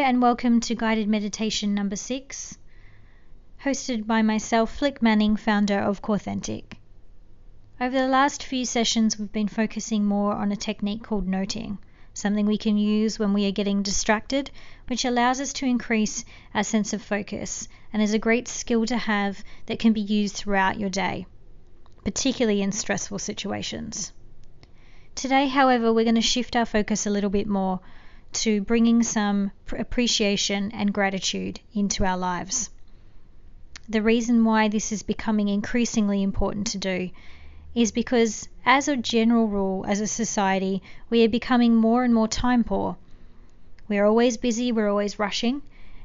and welcome to guided meditation number 6, hosted by myself, Flick Manning, founder of Corethentic. Over the last few sessions, we've been focusing more on a technique called noting, something we can use when we are getting distracted, which allows us to increase our sense of focus and is a great skill to have that can be used throughout your day, particularly in stressful situations. Today, however, we're going to shift our focus a little bit more to bringing some appreciation and gratitude into our lives. The reason why this is becoming increasingly important to do is because, as a general rule, as a society, we are becoming more and more time poor. We're always busy, we're always rushing,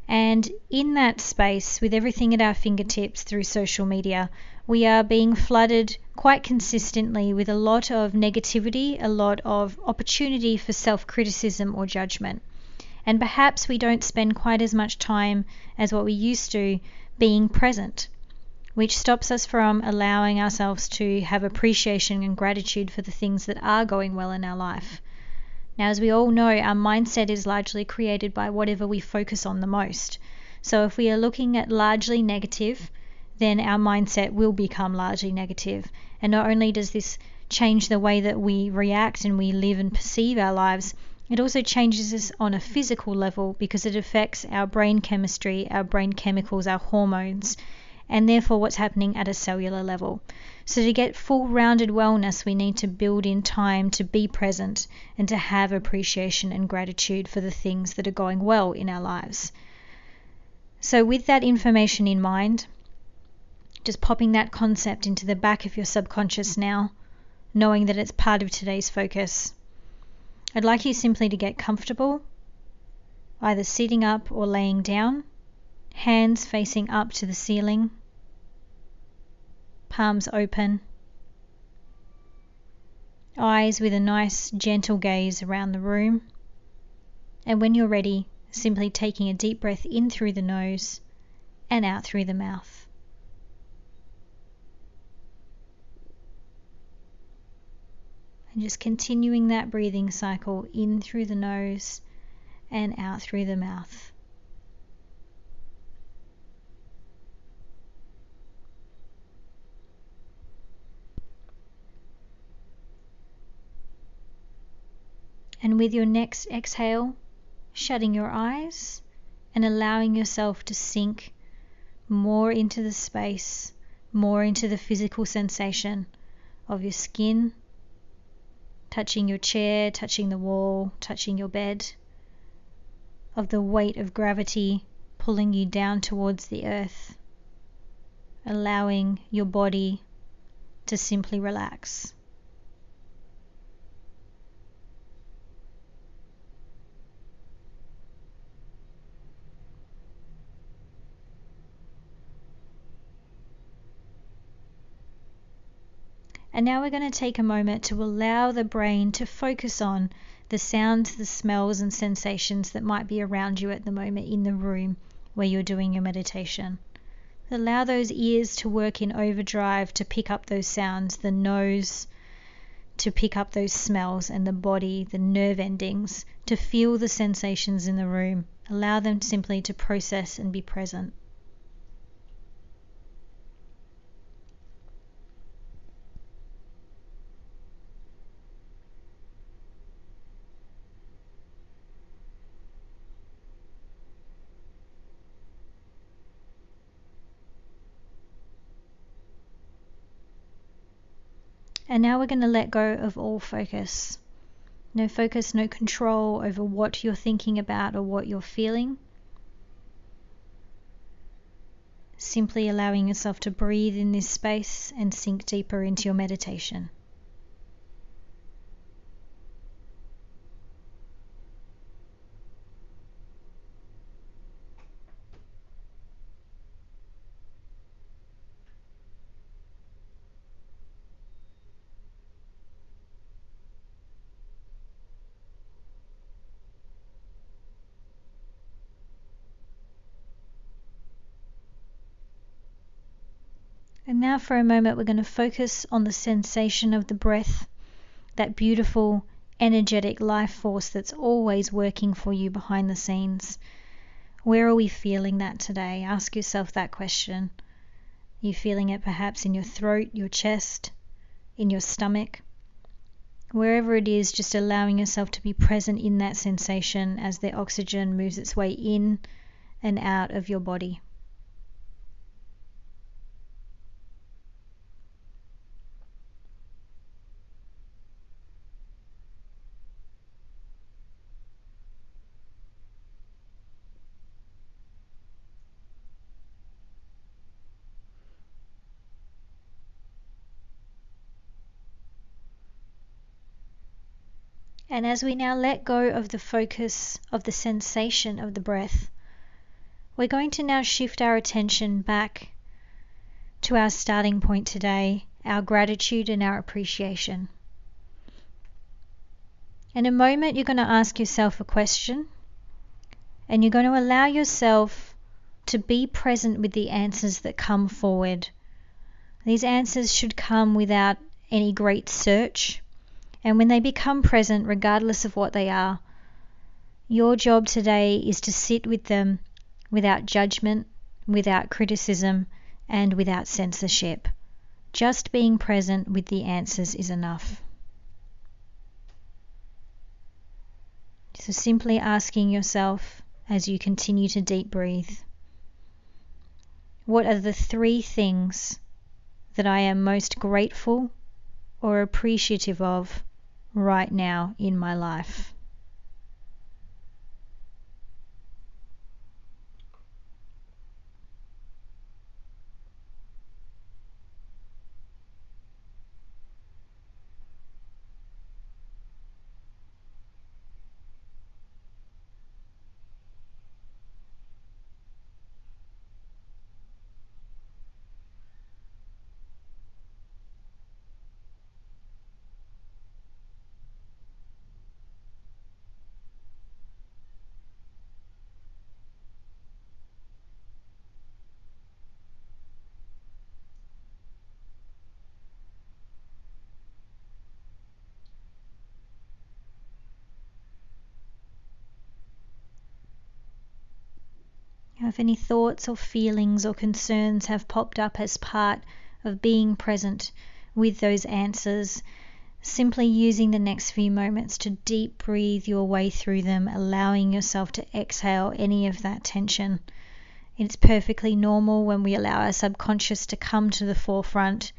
and in that space, with everything at our fingertips through social media, we are being flooded quite consistently with a lot of negativity, a lot of opportunity for self-criticism or judgment. And perhaps we don't spend quite as much time as what we used to being present, which stops us from allowing ourselves to have appreciation and gratitude for the things that are going well in our life. Now, as we all know, our mindset is largely created by whatever we focus on the most. So if we are looking at largely negative, then our mindset will become largely negative. And not only does this change the way that we react and we live and perceive our lives, it also changes us on a physical level because it affects our brain chemistry, our brain chemicals, our hormones, and therefore what's happening at a cellular level. So to get full rounded wellness, we need to build in time to be present and to have appreciation and gratitude for the things that are going well in our lives. So with that information in mind, just popping that concept into the back of your subconscious now, knowing that it's part of today's focus, I'd like you simply to get comfortable, either sitting up or laying down, hands facing up to the ceiling, palms open, eyes with a nice gentle gaze around the room, and when you're ready, simply taking a deep breath in through the nose and out through the mouth. And just continuing that breathing cycle in through the nose and out through the mouth. And with your next exhale, shutting your eyes and allowing yourself to sink more into the space, more into the physical sensation of your skin, touching your chair, touching the wall, touching your bed, of the weight of gravity pulling you down towards the earth, allowing your body to simply relax. And now we're going to take a moment to allow the brain to focus on the sounds, the smells and sensations that might be around you at the moment in the room where you're doing your meditation. Allow those ears to work in overdrive to pick up those sounds, the nose to pick up those smells, and the body, the nerve endings, to feel the sensations in the room. Allow them simply to process and be present. And now we're going to let go of all focus. No focus, no control over what you're thinking about or what you're feeling. Simply allowing yourself to breathe in this space and sink deeper into your meditation. And now for a moment, we're going to focus on the sensation of the breath, that beautiful, energetic life force that's always working for you behind the scenes. Where are we feeling that today? Ask yourself that question. Are you feeling it perhaps in your throat, your chest, in your stomach? Wherever it is, just allowing yourself to be present in that sensation as the oxygen moves its way in and out of your body. And as we now let go of the focus of the sensation of the breath, we're going to now shift our attention back to our starting point today, our gratitude and our appreciation. In a moment, you're going to ask yourself a question, and you're going to allow yourself to be present with the answers that come forward. These answers should come without any great search. And when they become present, regardless of what they are, your job today is to sit with them without judgment, without criticism, and without censorship. Just being present with the answers is enough. So simply asking yourself as you continue to deep breathe, what are the 3 things that I am most grateful or appreciative of right now in my life? If any thoughts or feelings or concerns have popped up as part of being present with those answers, simply using the next few moments to deep breathe your way through them, allowing yourself to exhale any of that tension. It's perfectly normal when we allow our subconscious to come to the forefront,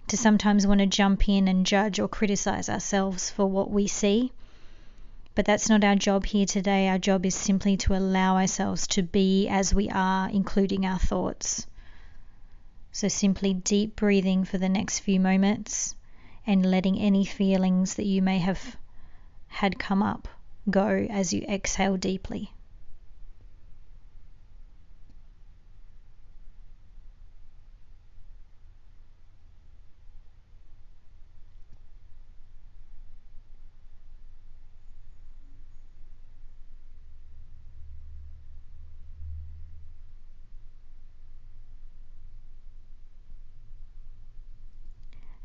to sometimes want to jump in and judge or criticize ourselves for what we see. But that's not our job here today. Our job is simply to allow ourselves to be as we are, including our thoughts. So simply deep breathing for the next few moments and letting any feelings that you may have had come up go as you exhale deeply.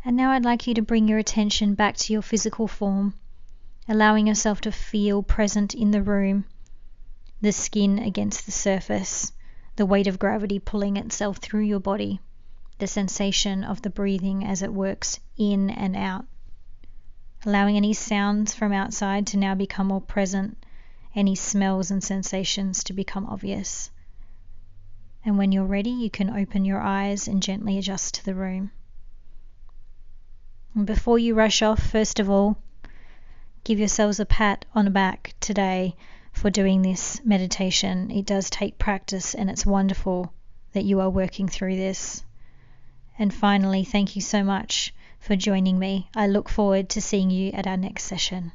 And now I'd like you to bring your attention back to your physical form, allowing yourself to feel present in the room, the skin against the surface, the weight of gravity pulling itself through your body, the sensation of the breathing as it works in and out. Allowing any sounds from outside to now become more present, any smells and sensations to become obvious. And when you're ready, you can open your eyes and gently adjust to the room. And before you rush off, first of all, give yourselves a pat on the back today for doing this meditation. It does take practice, and it's wonderful that you are working through this. And finally, thank you so much for joining me. I look forward to seeing you at our next session.